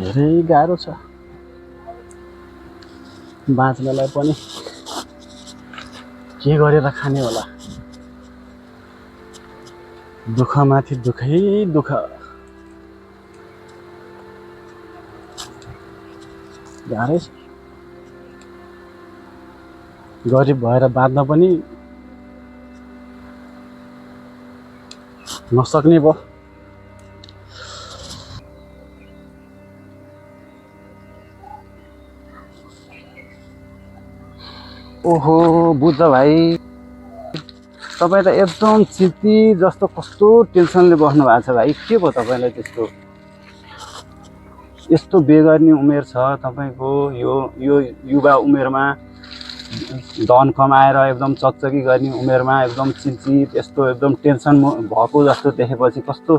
धेरै गाह्रो छ बाँच्नलाई पनि। के गरेर खाने होला? दुःखमाथि दुःखै दुःख। गाह्रै छ। गरिब भएर बाँच्न पनि नसक्ने भयो। ओहो बुझ्छ भाइ, तपाईँ त एकदम चित्ती जस्तो कस्तो टेन्सनले बस्नु भएको छ भाइ। के भयो तपाईँलाई त्यस्तो? यस्तो बेगर्नी उमेर छ तपाईँको। यो यो युवा उमेरमा धन कमाएर एकदम चकचकी गर्ने उमेरमा एकदम चिन्तित, यस्तो एकदम टेन्सन भएको जस्तो देखेपछि कस्तो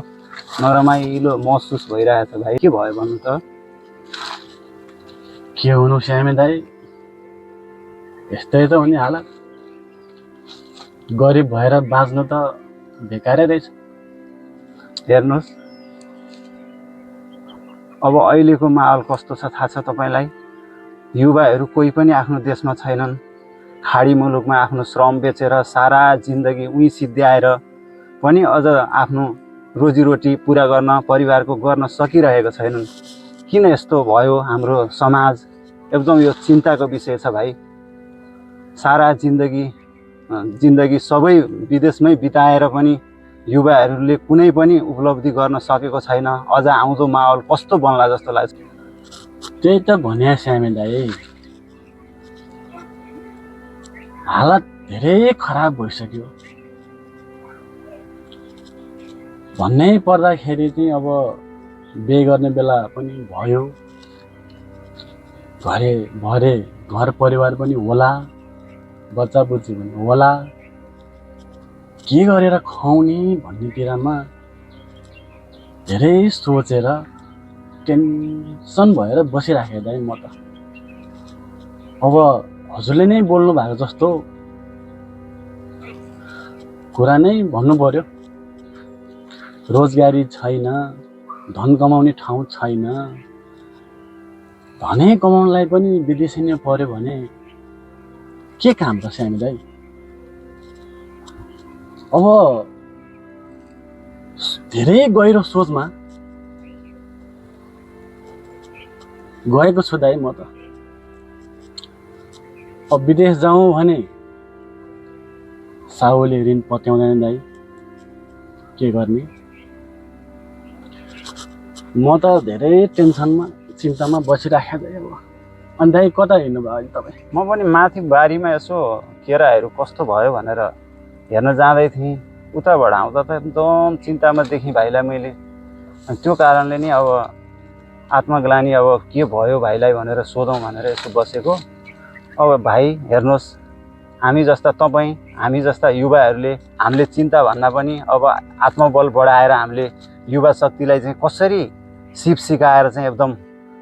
नरमाइलो महसुस भइरहेछ भाइ। के भयो भन्नु त? के हुनु श्यामे दाइ, यस्तै त हुने हालत। गरिब भएर बाँच्नु त बेकारै रहेछ। हेर्नुहोस् अब अहिलेको माहौल कस्तो छ थाहा छ तपाईँलाई? युवाहरू कोही पनि आफ्नो देशमा छैनन्। खाडी मुलुकमा आफ्नो श्रम बेचेर सारा जिन्दगी उही सिद्ध्याएर पनि अझ आफ्नो रोजीरोटी पुरा गर्न, परिवारको गर्न सकिरहेको छैनन्। किन यस्तो भयो हाम्रो समाज? एकदम यो चिन्ताको विषय छ भाइ। सारा जिन्दगी सबै विदेशमै बिताएर पनि युवाहरूले कुनै पनि उपलब्धि गर्न सकेको छैन। अझ आउँदो माहौल कस्तो बन्ला जस्तो लाग्छ। त्यही त भने श्यामे दाइ, हालत धेरै खराब भइसक्यो। भन्नै पर्दाखेरि चाहिँ अब बिहे गर्ने बेला पनि भयो। भरे घर परिवार पनि होला, बच्चा बुच्ची पनि होला। के गरेर खुवाउने भन्नेतिरमा धेरै सोचेर टेन्सन भएर बसिराखेँ दाइ म त। अब हजुरले नै बोल्नु भएको जस्तो कुरा नै भन्नु पर्यो। रोजगारी छैन, धन कमाउने ठाउँ छैन। धनै कमाउनलाई पनि विदेशिनु पर्यो भने के काम त श्यामी दाइ? अब धेरै गहिरो सोचमा गएको छु दाइ म त। अब विदेश जाउँ भने साहुले ऋण पत्याउँदैन दाइ, के गर्ने? म त धेरै टेन्सनमा चिन्तामा बसिराखेँ दाइ। अब अनि दाइ कता हिँड्नुभयो अहिले तपाईँ? म पनि माथि बारीमा यसो केराहरू कस्तो भयो भनेर हेर्न जाँदै थिएँ। उताबाट आउँदा त एकदम चिन्तामा देखेँ भाइलाई मैले। अनि त्यो कारणले नि अब आत्मग्लानी, अब के भयो भाइलाई भनेर सोधौँ भनेर यसो बसेको। अब भाइ हेर्नुहोस्, हामी जस्ता तपाईँ, हामी जस्ता युवाहरूले हामीले चिन्ता भन्दा पनि अब आत्मबल बढाएर हामीले युवा शक्तिलाई चाहिँ कसरी सिप सिकाएर चाहिँ एकदम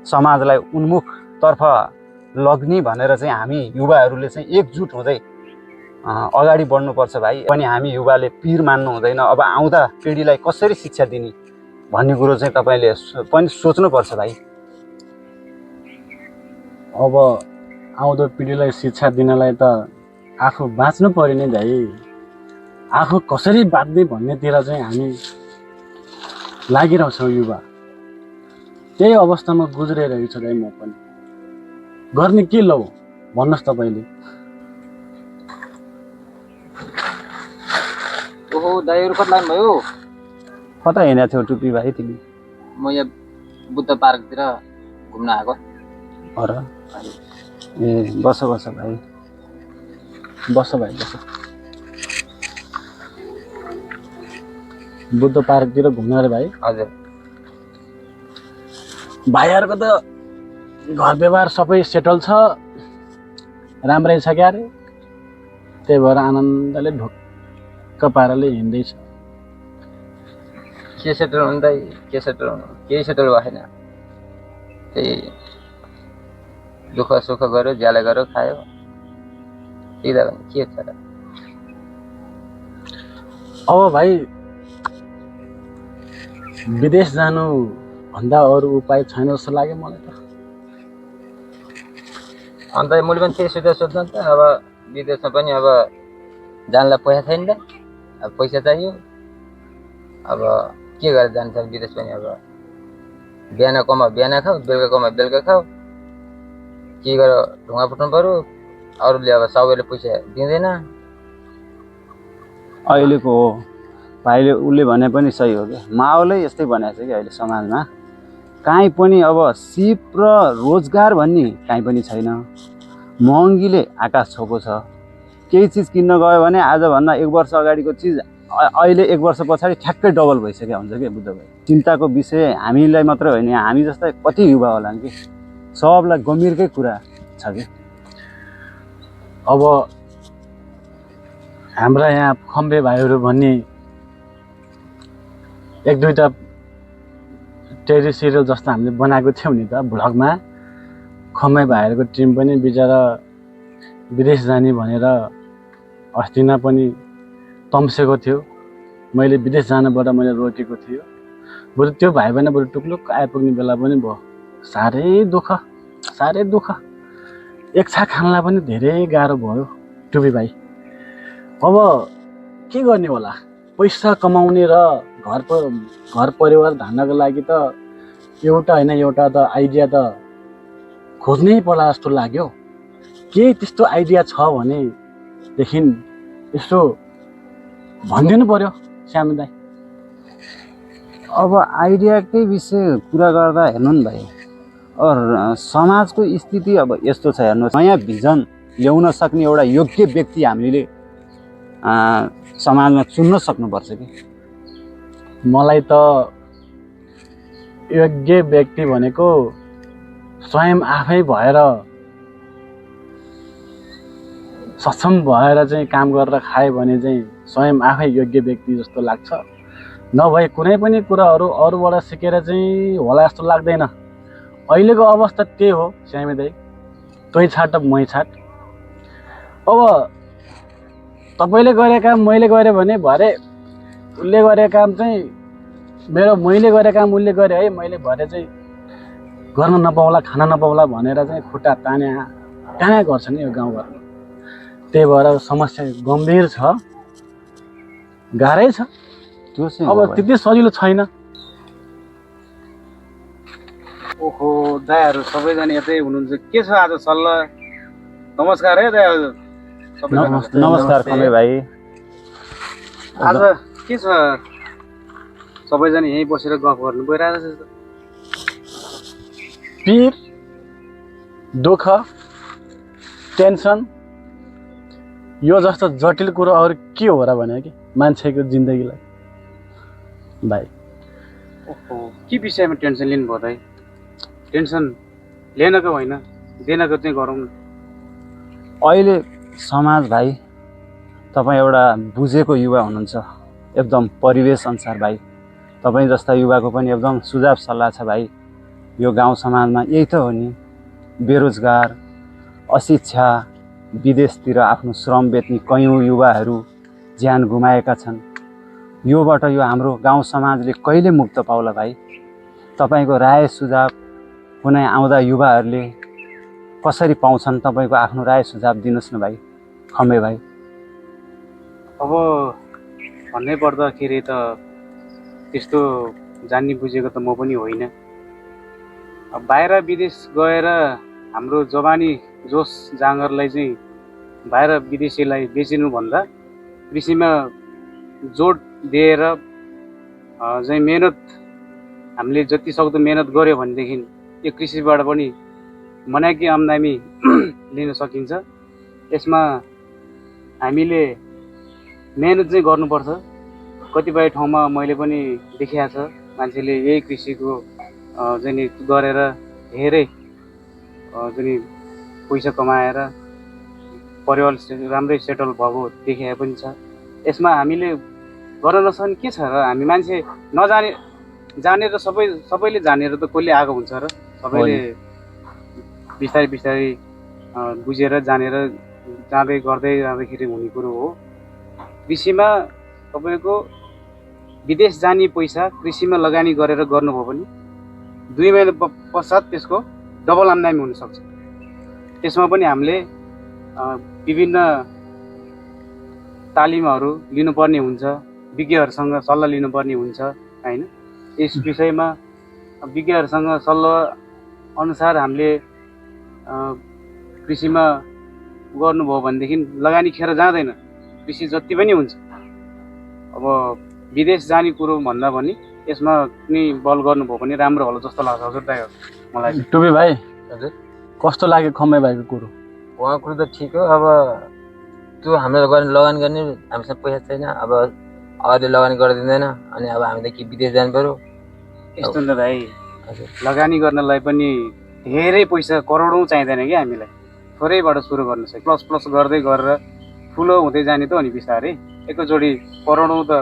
समाजलाई उन्मुखतर्फ लग्ने भनेर चाहिँ हामी युवाहरूले चाहिँ एकजुट हुँदै अगाडि बढ्नुपर्छ भाइ। पनि हामी युवाले पिर मान्नु हुँदैन। अब आउँदा पिँढीलाई कसरी शिक्षा दिने भन्ने कुरो चाहिँ तपाईँले पनि सोच्नुपर्छ भाइ। अब आउँदो पिँढीलाई शिक्षा दिनलाई त आफू बाँच्नु पर्यो नि दाइ। आफू कसरी बाँच्ने भन्नेतिर चाहिँ हामी लागिरहेछौँ युवा। त्यही अवस्थामा गुज्रिरहेको छु दाइ म पनि। गर्ने के लौ भन्नुहोस् तपाईँले? ओहो दाइहरू कता लाग्नुभयो? कता हिँडेको थियौ टुप्पी भाइ तिमी? म यहाँ बुद्ध पार्कतिर घुम्न आएको। र ए बस बस भाइ, बस भाइ बस। बुद्ध पार्कतिर घुम्न रे भाइ? हजुर। भाइहरूको त घर व्यवहार सबै सेटल छ, राम्रै छ क्या रे। त्यही भएर आनन्दले ढुक्क पाराले हिँड्दैछ। के सेटल हुनु दाइ? के सेटल हुनु? केही सेटल भएको छैन। त्यही दुःख सुख गर्यो, ज्याला गर्यो, खायो, त्यही त के छ र। अब भाइ विदेश जानु भन्दा अरू उपाय छैन जस्तो लाग्यो मलाई त। अन्त मैले पनि त्यही सोध्नु त अब विदेशमा पनि अब जानलाई पैसा छैन त, अब पैसा चाहियो। अब के गरेर जान्छ विदेश पनि? अब बिहान कमा बिहान खाऊ, बेलुका कमा बेलुका खाऊ, के गरेर ढुङ्गा फुट्नु पर्यो। अरूले अब सबैले पैसा दिँदैन। अहिलेको हो भाइले उसले भने पनि सही हो क्या, माहौलै यस्तै बनाएको छ कि अहिले समाजमा। काहीँ पनि अब सिप र रोजगार भन्ने काहीँ पनि छैन। महँगीले आकाश छोएको छ। केही चिज किन्न गयो भने आजभन्दा 1 वर्ष अगाडिको चिज अहिले 1 वर्ष पछाडि ठ्याक्कै डबल भइसक्यो हुन्छ क्या बुद्ध भाइ। चिन्ताको विषय हामीलाई मात्रै होइन, हामी जस्तै कति युवा होला कि सबलाई गम्भीरकै कुरा छ कि। अब हाम्रा यहाँ खम्बे भाइहरू भन्ने 1-2टा टेरी सिरियल जस्तो हामीले बनाएको थियौँ नि त भ्लगमा। खम्बे भाइहरूको टिम पनि बिचरा विदेश जाने भनेर अस्तिना पनि तम्सेको थियो। मैले विदेश जानबाट मैले रोकेको थियो। बरु त्यो भाइ भने बरु टुक्लुक आइपुग्ने बेला पनि भयो। साह्रै दुःख। एक छाक खानलाई पनि धेरै गाह्रो भयो टुपी भाइ। अब के गर्ने होला? पैसा कमाउने र घर परिवार धान्नको लागि त एउटा होइन एउटा त आइडिया त खोज्नै पर्ला जस्तो लाग्यो। केही त्यस्तो आइडिया छ भनेदेखि यसो भनिदिनु पर्यो श्याम दाइ। अब आइडियाकै विषय कुरा गर्दा हेर्नु नि भाइ, समाजको स्थिति अब यस्तो छ हेर्नुहोस्। नयाँ भिजन ल्याउन सक्ने एउटा योग्य व्यक्ति हामीले समाजमा चुन्न सक्नुपर्छ कि। मलाई त योग्य व्यक्ति भनेको स्वयं आफै भएर सक्षम भएर चाहिँ काम गरेर खायो भने चाहिँ स्वयं आफै योग्य व्यक्ति जस्तो लाग्छ। नभए कुनै पनि कुराहरू अरूबाट सिकेर चाहिँ होला जस्तो लाग्दैन। अहिलेको अवस्था त्यही हो श्यामी दाइ, तै छाट मै छाट। अब तपाईँले गरेको काम मैले गरेँ भने भरे उसले गरेको काम चाहिँ मैले गरेको काम उसले गरेँ है, मैले भरे चाहिँ गर्न नपाउला खान नपाउला भनेर चाहिँ खुट्टा ताने कहाँ गर्छ नि यो गाउँघरमा। त्यही भएर समस्या गम्भीर छ, गाह्रै छ। त्यो चाहिँ अब त्यति सजिलो छैन। ओहो दायाहरू सबैजना यतै हुनुहुन्छ, के छ आज सल्लाह? नमस्कार है दायाहरू सबैजना। नमस्कार खम्बे भाइ। आज के छ? सबैजना यहीँ बसेर गफ गर्नु गइरहेको छ। पीर, दुःख, टेन्सन यो जस्तो जटिल कुरो अरू के हो र भने कि मान्छेको जिन्दगीलाई भाइ। ओहो के विषयमा टेन्सन लिनुभयो दाइ? टेन्सन लिनको होइन दिनको चाहिँ गरौँ न। अहिले समाज भाइ, तपाईँ एउटा बुझेको युवा हुनुहुन्छ, एकदम परिवेश अनुसार भाइ। तपाईँ जस्ता युवाको पनि एकदम सुझाव सल्लाह छ भाइ। यो गाउँ समाजमा यही त हो नि, बेरोजगार, अशिक्षा, विदेशतिर आफ्नो श्रम बेच्ने कयौँ युवाहरू ज्यान गुमाएका छन्। योबाट यो हाम्रो गाउँ समाजले कहिले मुक्त पाउला भाइ? तपाईँको राय सुझाव कुनै आउँदा युवाहरूले कसरी पाउँछन्? तपाईँको आफ्नो राय सुझाव दिनुहोस् न भाइ खम्बे भाइ। अब भन्नै पर्दाखेरि त त्यस्तो जान्ने बुझेको त म पनि होइन। अब बाहिर विदेश गएर हाम्रो जवानी जोस जाँगरलाई चाहिँ बाहिर विदेशीलाई बेचिनुभन्दा कृषिमा जोड दिएर चाहिँ मेहनत हामीले जति सक्दो मेहनत गऱ्यो भनेदेखि यो कृषिबाट पनि मनाकी आम्दानी लिन सकिन्छ। यसमा हामीले मेहनत चाहिँ गर्नुपर्छ। कतिपय ठाउँमा मैले पनि देखेको छ मान्छेले यही कृषिको चाहिँ गरेर धेरै चाहिँ पैसा कमाएर परिवार राम्रै सेटल भएको देखेको पनि छ। यसमा हामीले गर्न नसक्ने के छ र? हामी मान्छे जानेर सबैले जानेर त कसले आएको हुन्छ र? सबैले बिस्तारै बिस्तारै बुझेर जानेर जाँदै गर्दै जाँदाखेरि हुने कुरो हो। कृषिमा तपाईँको विदेश जाने पैसा कृषिमा लगानी गरेर गर्नुभयो भने 2 महिना पश्चात त्यसको डबल आम्दानी हुनसक्छ। त्यसमा पनि हामीले विभिन्न तालिमहरू लिनुपर्ने हुन्छ, विज्ञहरूसँग सल्लाह लिनुपर्ने हुन्छ होइन। यस विषयमा विज्ञहरूसँग सल्लाह अनुसार हामीले कृषिमा गर्नुभयो भनेदेखि लगानी खेर जाँदैन, कृषि जति पनि हुन्छ। अब विदेश जाने कुरो भन्दा पनि यसमा कुनै बल गर्नुभयो भने राम्रो होला जस्तो लाग्छ हजुर दाइ मलाई। टुबी भाइ हजुर कस्तो लाग्यो खम्बे भाइको कुरो? उहाँ कुरो त ठिक हो। अब त्यो हामीले लगानी गर्ने हामीसँग पैसा छैन, अब अरूले लगानी गरिदिँदैन, अनि अब हामी त के विदेश जानु पर्यो। यस्तो नि त भाइ, हजुर लगानी गर्नलाई पनि धेरै पैसा करोडौँ चाहिँदैन कि हामीलाई, थोरैबाट सुरु गर्नु छ। प्लस प्लस गर्दै गरेर ठुलो हुँदै जाने त हो नि बिस्तारै। एकैचोटि करोडौँ त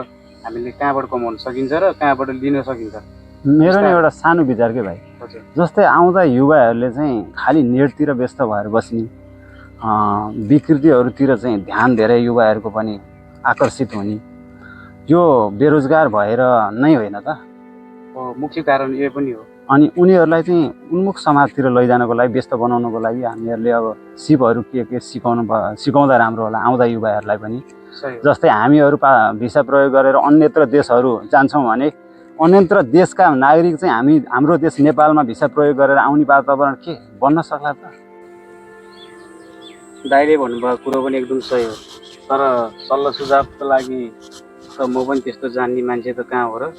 हामीले कहाँबाट कमाउन सकिन्छ र कहाँबाट लिन सकिन्छ। मेरो नि एउटा सानो विचार के भाइ, हजुर जस्तै आउँदा युवाहरूले चाहिँ खालि नेटतिर व्यस्त भएर बस्ने, विकृतिहरूतिर चाहिँ ध्यान धेरै युवाहरूको पनि आकर्षित हुने, यो बेरोजगार भएर नै होइन त? मुख्य कारण यो पनि हो। अनि उनीहरूलाई चाहिँ उन्मुख समाजतिर लैजानको लागि, व्यस्त बनाउनको लागि हामीहरूले अब सिपहरू के सिकाउँदा राम्रो होला आउँदा युवाहरूलाई पनि। जस्तै हामीहरू भिसा प्रयोग गरेर अन्यत्र देशहरू जान्छौँ भने अन्यत्र देशका नागरिक चाहिँ हाम्रो देश नेपालमा भिसा प्रयोग गरेर आउने वातावरण के बन्न सक्ला त? दाइले भन्नुभएको कुरो पनि एकदम सही हो, तर सल्लाह सुझावको लागि त म पनि त्यस्तो जान्ने मान्छे त कहाँ हो र।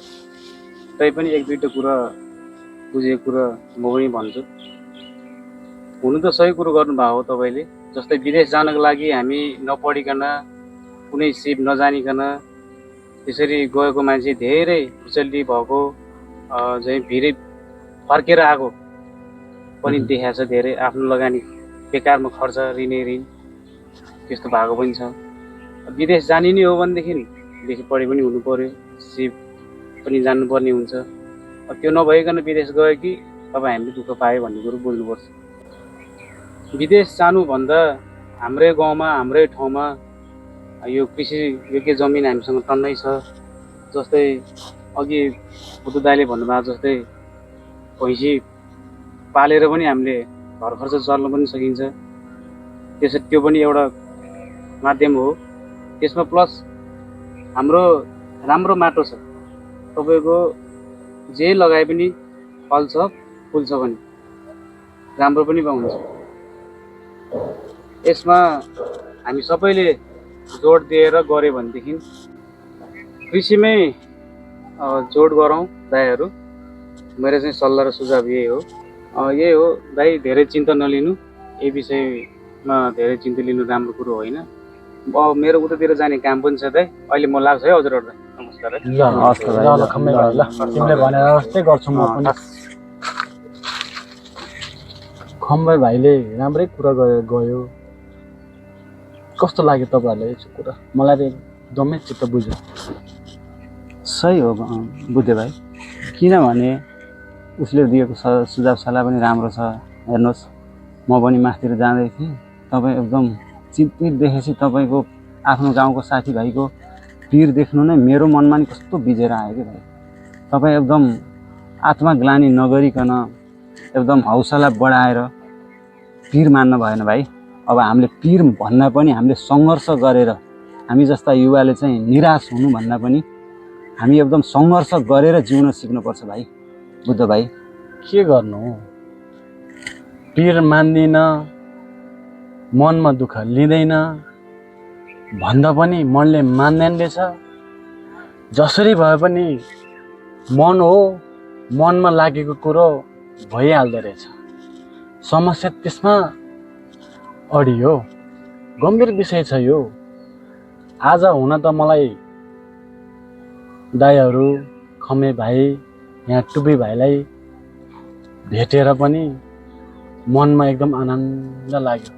तैपनि एक दुईवटा कुरा बुझेको कुरा म पनि भन्छु। हुनु त सही कुरो गर्नुभएको हो तपाईँले। जस्तै विदेश जानको लागि हामी नपढिकन कुनै सिप नजानिकन त्यसरी गएको मान्छे धेरै विचल्ली भएको चाहिँ भिरै फर्केर आएको पनि देखाएको छ। धेरै आफ्नो लगानी बेकारमा खर्च, ऋण त्यस्तो भएको पनि छ। विदेश जाने नै हो भनेदेखि लेखी पढे पनि हुनु पर्यो, सिप पनि जान्नुपर्ने हुन्छ। त्यो नभइकन विदेश गयो कि अब हामीले दुःख पायो भन्ने कुरो बुझ्नुपर्छ। विदेश जानुभन्दा हाम्रै गाउँमा हाम्रै ठाउँमा यो कृषि योग्य जमिन हामीसँग टन्नै छ। जस्तै अघि बुद्धु दाइले भन्नुभएको जस्तै भैँसी पालेर पनि हामीले घर खर्च चल्न पनि सकिन्छ। त्यसरी त्यो पनि एउटा माध्यम हो। त्यसमा प्लस हाम्रो राम्रो माटो छ, तपाईँको जे लगाए पनि फल्छ फुल्छ पनि, राम्रो पनि पाउँछ। यसमा हामी सबैले जोड दिएर गऱ्यो भनेदेखि कृषिमै जोड गरौँ दाइहरू। मेरो चाहिँ सल्लाह र सुझाव यही हो। यही हो दाइ, धेरै चिन्ता नलिनु, यही विषयमा धेरै चिन्ता लिनु राम्रो कुरो होइन। अब मेरो उतातिर जाने काम पनि छ दाइ, अहिले म लाग्छु है हजुरहरू दाइ। नमस्कार है। ल खम्बे भाइ, ल तिमीले भनेर जस्तै गर्छु म पनि। खम्बे भाइले राम्रै कुरा गयो। कस्तो लाग्यो तपाईँहरूलाई यो कुरा? मलाई त एकदमै चित्त बुझ्यो। सही हो बुद्धे भाइ, किनभने उसले दिएको सुझाव सल्लाह पनि राम्रो छ। हेर्नुहोस्, म पनि माथितिर जाँदै थिएँ, तपाईँ एकदम चिन्तित देखेपछि तपाईँको आफ्नो गाउँको साथीभाइको पिर देख्नु नै मेरो मनमा नि कस्तो बिजेर आयो कि भाइ। तपाईँ एकदम आत्मग्लानी नगरिकन एकदम हौसला बढाएर पिर मान्न भएन भाइ। अब हामीले पिर भन्दा पनि हामीले सङ्घर्ष गरेर, हामी जस्ता युवाले चाहिँ निराश हुनु भन्दा पनि हामी एकदम सङ्घर्ष गरेर जिउन सिक्नुपर्छ भाइ। बुद्ध भाइ, के गर्नु, पिर मान्दिन, मनमा दुःख लिँदैन भन्दा पनि मनले मान्दैन रहेछ। जसरी भए पनि मन हो, मनमा लागेको कुरो भइहाल्दो रहेछ। समस्या त्यसमा अडियो, गम्भीर विषय छ यो। आज हुन त मलाई दाइहरू, खमे भाइ, यहाँ टुबी भाइलाई भेटेर पनि मनमा एकदम आनन्द लाग्यो,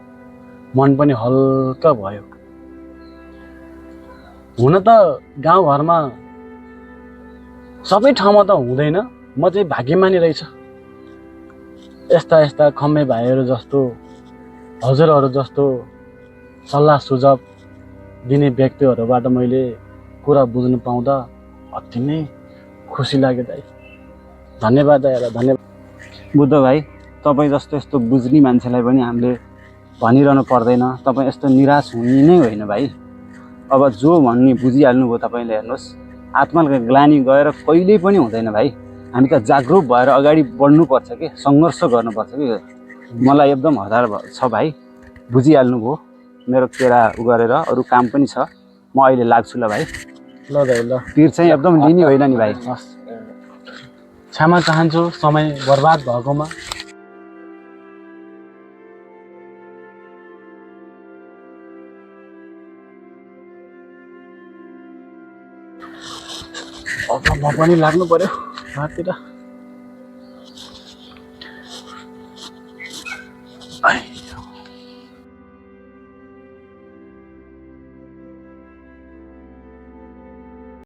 मन पनि हल्का भयो। हुन त गाउँघरमा सबै ठाउँमा त हुँदैन, म चाहिँ भाग्यमानी रहेछ। यस्ता खम्बे भाइहरू जस्तो, हजुरहरू जस्तो सल्लाह सुझाव दिने व्यक्तिहरूबाट मैले कुरा बुझ्नु पाउँदा अति नै खुसी लाग्यो दाइ। धन्यवाद दाइ, धन्यवाद। बुद्ध भाइ, तपाईँ जस्तो यस्तो बुझ्ने मान्छेलाई पनि हामीले भनिरहनु पर्दैन। तपाईँ यस्तो निराश हुने नै होइन भाइ। अब जो भन्ने बुझिहाल्नुभयो तपाईँले। हेर्नुहोस्, आत्माको ग्लानी गएर कहिल्यै पनि हुँदैन भाइ। हामी त जागरुक भएर अगाडि बढ्नुपर्छ कि, सङ्घर्ष गर्नुपर्छ कि। मलाई एकदम हतार छ भाइ, बुझिहाल्नुभयो। मेरो केरा उ गरेर अरू काम पनि छ, म अहिले लाग्छु ल भाइ। ल दाइ ल, पिर चाहिँ एकदम लिने होइन नि भाइ। हस्, क्षमा चाहन्छु समय बर्बाद भएकोमा। अब म पनि लाग्नु पर्यो घरतिर।